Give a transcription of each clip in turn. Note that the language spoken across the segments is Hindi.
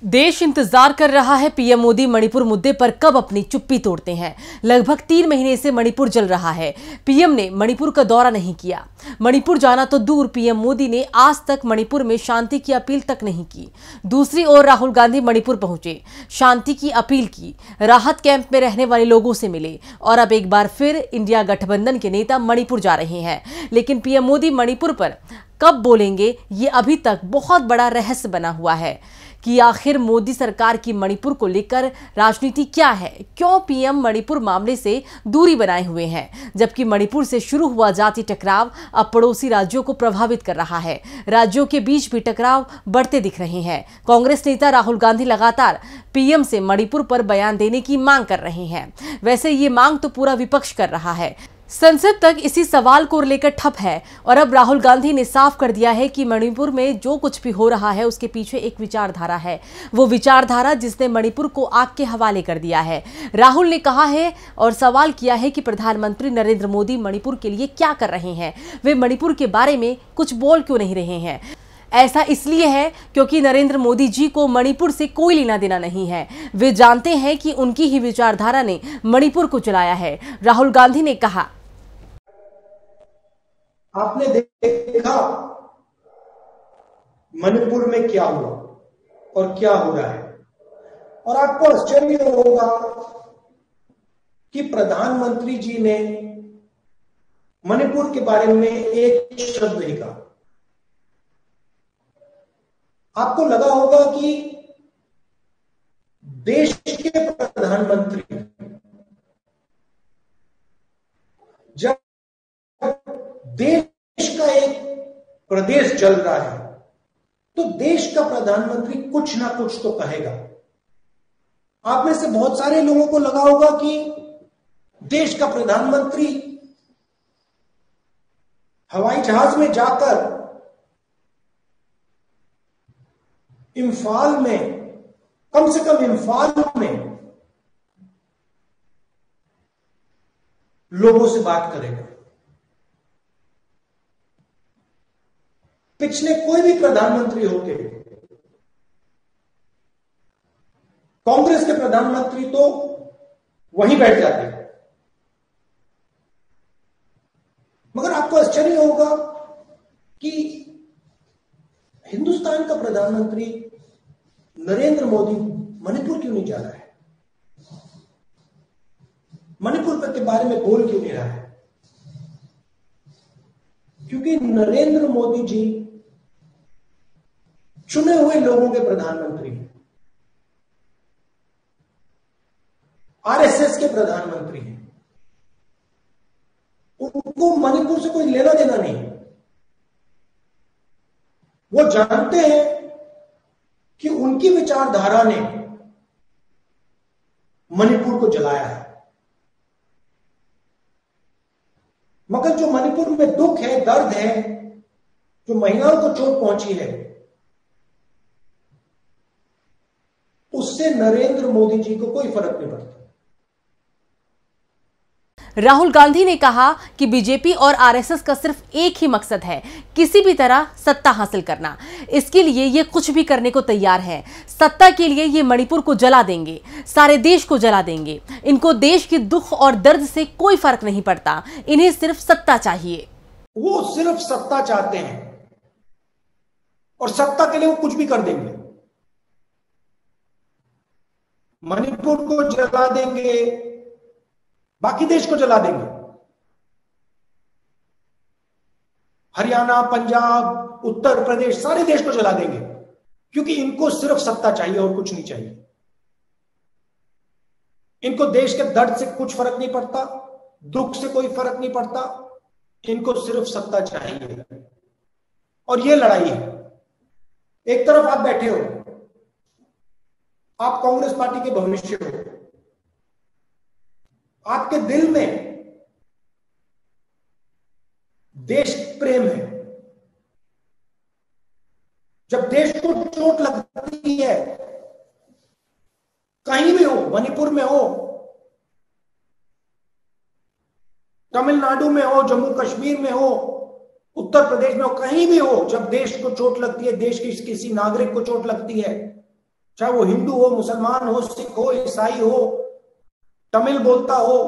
देश इंतजार कर रहा है पीएम मोदी मणिपुर मुद्दे पर कब अपनी चुप्पी तोड़ते हैं। लगभग 3 महीने से मणिपुर जल रहा है। पीएम ने मणिपुर का दौरा नहीं किया। मणिपुर जाना तो दूर, पीएम मोदी ने आज तक मणिपुर में शांति की अपील तक नहीं की। दूसरी ओर राहुल गांधी मणिपुर पहुंचे, शांति की अपील की, राहत कैंप में रहने वाले लोगों से मिले और अब एक बार फिर इंडिया गठबंधन के नेता मणिपुर जा रहे हैं। लेकिन पीएम मोदी मणिपुर पर कब बोलेंगे, ये अभी तक बहुत बड़ा रहस्य बना हुआ है कि आखिर मोदी सरकार की मणिपुर को लेकर राजनीति क्या है। क्यों पीएम मणिपुर मामले से दूरी बनाए हुए हैं, जबकि मणिपुर से शुरू हुआ जाति टकराव अब पड़ोसी राज्यों को प्रभावित कर रहा है। राज्यों के बीच भी टकराव बढ़ते दिख रहे हैं। कांग्रेस नेता राहुल गांधी लगातार पीएम से मणिपुर पर बयान देने की मांग कर रहे हैं। वैसे ये मांग तो पूरा विपक्ष कर रहा है। संसद तक इसी सवाल को लेकर ठप है और अब राहुल गांधी ने साफ कर दिया है कि मणिपुर में जो कुछ भी हो रहा है उसके पीछे एक विचारधारा है। वो विचारधारा जिसने मणिपुर को आग के हवाले कर दिया है। राहुल ने कहा है और सवाल किया है कि प्रधानमंत्री नरेंद्र मोदी मणिपुर के लिए क्या कर रहे हैं। वे मणिपुर के बारे में कुछ बोल क्यों नहीं रहे हैं। ऐसा इसलिए है क्योंकि नरेंद्र मोदी जी को मणिपुर से कोई लेना देना नहीं है। वे जानते हैं कि उनकी ही विचारधारा ने मणिपुर को चलाया है। राहुल गांधी ने कहा, आपने देखा मणिपुर में क्या हुआ और क्या हो रहा है, और आपको आश्चर्य होगा कि प्रधानमंत्री जी ने मणिपुर के बारे में एक शब्द नहीं कहा। आपको लगा होगा कि देश के प्रधानमंत्री जब देश का एक प्रदेश चल रहा है तो देश का प्रधानमंत्री कुछ ना कुछ तो कहेगा। आप में से बहुत सारे लोगों को लगा होगा कि देश का प्रधानमंत्री हवाई जहाज में जाकर इम्फाल में, कम से कम इम्फाल में लोगों से बात करेगा। पिछले कोई भी प्रधानमंत्री होते, कांग्रेस के प्रधानमंत्री तो वहीं बैठ जाते, मगर आपको आश्चर्य होगा कि हिंदुस्तान का प्रधानमंत्री नरेंद्र मोदी मणिपुर क्यों नहीं जा रहा है, मणिपुर के बारे में बोल क्यों नहीं रहा है। क्योंकि नरेंद्र मोदी जी चुने हुए लोगों के प्रधानमंत्री हैं, आरएसएस के प्रधानमंत्री हैं। उनको मणिपुर से कोई लेना देना नहीं। वो जानते हैं कि उनकी विचारधारा ने मणिपुर को जलाया है, मगर जो मणिपुर में दुख है, दर्द है, जो महिलाओं को चोट पहुंची है, उससे नरेंद्र मोदी जी को कोई फर्क नहीं पड़ता। राहुल गांधी ने कहा कि बीजेपी और आरएसएस का सिर्फ एक ही मकसद है, किसी भी तरह सत्ता हासिल करना। इसके लिए ये कुछ भी करने को तैयार है। सत्ता के लिए ये मणिपुर को जला देंगे, सारे देश को जला देंगे। इनको देश के दुख और दर्द से कोई फर्क नहीं पड़ता, इन्हें सिर्फ सत्ता चाहिए। वो सिर्फ सत्ता चाहते हैं और सत्ता के लिए वो कुछ भी कर देंगे। मणिपुर को जला देंगे, बाकी देश को जला देंगे। हरियाणा, पंजाब, उत्तर प्रदेश, सारे देश को जला देंगे, क्योंकि इनको सिर्फ सत्ता चाहिए और कुछ नहीं चाहिए। इनको देश के दर्द से कुछ फर्क नहीं पड़ता, दुख से कोई फर्क नहीं पड़ता, इनको सिर्फ सत्ता चाहिए। और ये लड़ाई है। एक तरफ आप बैठे हो, आप कांग्रेस पार्टी के भविष्य हो, आपके दिल में देश प्रेम है। जब देश को चोट लगती है, कहीं भी हो, मणिपुर में हो, तमिलनाडु में हो, जम्मू कश्मीर में हो, उत्तर प्रदेश में हो, कहीं भी हो, जब देश को चोट लगती है, देश के किसी नागरिक को चोट लगती है, चाहे वो हिंदू हो, मुसलमान हो, सिख हो, ईसाई हो, तमिल बोलता हो,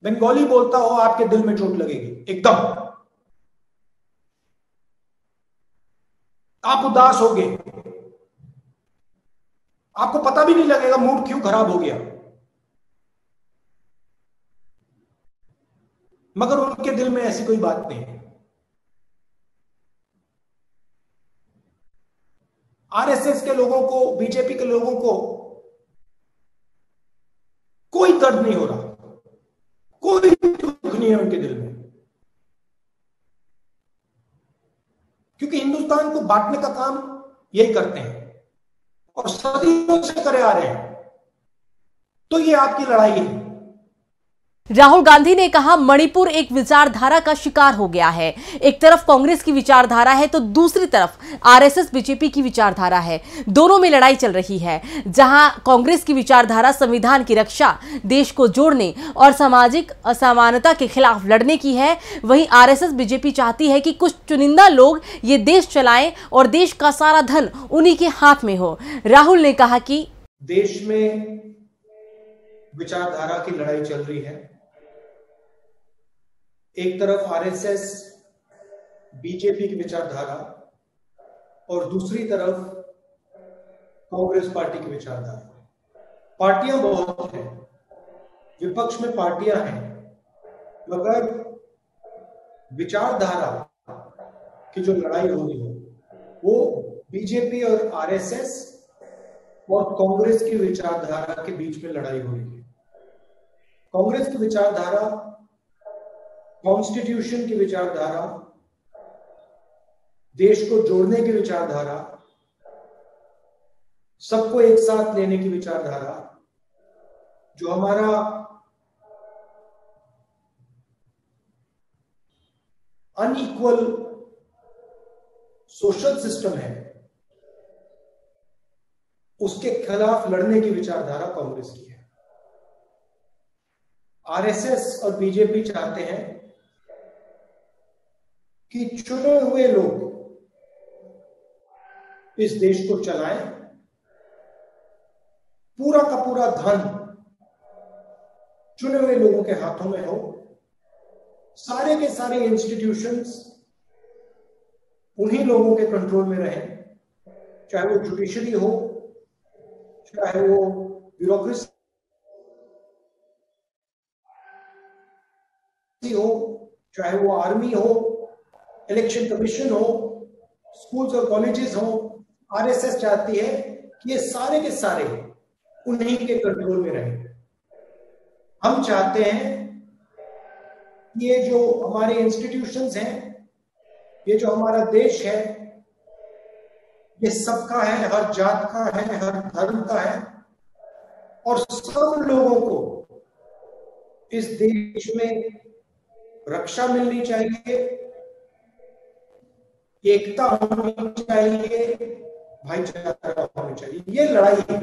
बंगाली बोलता हो, आपके दिल में चोट लगेगी एकदम। आप उदास होगे, आपको पता भी नहीं लगेगा मूड क्यों खराब हो गया, मगर उनके दिल में ऐसी कोई बात नहीं है। आरएसएस के लोगों को, बीजेपी के लोगों को कोई दर्द नहीं हो रहा, कोई दुख नहीं है उनके दिल में, क्योंकि हिंदुस्तान को बांटने का काम यही करते हैं और सदियों से करे आ रहे हैं। तो ये आपकी लड़ाई है। राहुल गांधी ने कहा मणिपुर एक विचारधारा का शिकार हो गया है। एक तरफ कांग्रेस की विचारधारा है तो दूसरी तरफ आरएसएस बीजेपी की विचारधारा है। दोनों में लड़ाई चल रही है। जहां कांग्रेस की विचारधारा संविधान की रक्षा, देश को जोड़ने और सामाजिक असमानता के खिलाफ लड़ने की है, वहीं आरएसएस बीजेपी चाहती है कि कुछ चुनिंदा लोग ये देश चलाएं और देश का सारा धन उन्हीं के हाथ में हो। राहुल ने कहा कि देश में विचारधारा की लड़ाई चल रही है। एक तरफ आरएसएस बीजेपी की विचारधारा और दूसरी तरफ कांग्रेस पार्टी की विचारधारा। पार्टियां बहुत हैं, विपक्ष में पार्टियां हैं, मगर विचारधारा की जो लड़ाई हो रही है वो बीजेपी और आरएसएस और कांग्रेस की विचारधारा के बीच में लड़ाई हो रही है। कांग्रेस की विचारधारा, कॉन्स्टिट्यूशन की विचारधारा, देश को जोड़ने की विचारधारा, सबको एक साथ लेने की विचारधारा, जो हमारा अनइक्वल सोशल सिस्टम है, उसके खिलाफ लड़ने की विचारधारा कांग्रेस की है। आरएसएस और बीजेपी चाहते हैं कि चुने हुए लोग इस देश को चलाएं, पूरा का पूरा धन चुने हुए लोगों के हाथों में हो, सारे के सारे इंस्टीट्यूशंस उन्हीं लोगों के कंट्रोल में रहें, चाहे वो जुडिशरी हो, चाहे वो ब्यूरोक्रेसी हो, चाहे वो आर्मी हो, इलेक्शन कमीशन हो, स्कूल्स और कॉलेजेस हो। आरएसएस चाहती है कि ये सारे के सारे उन्हीं के कंट्रोल में रहे। हम चाहते हैं कि ये जो हमारे इंस्टीट्यूशंस हैं, ये जो हमारा देश है, ये सबका है, हर जात का है, हर धर्म का है, और सब लोगों को इस देश में रक्षा मिलनी चाहिए, एकता होनी चाहिए, भाईचारा होना चाहिए। ये लड़ाई है।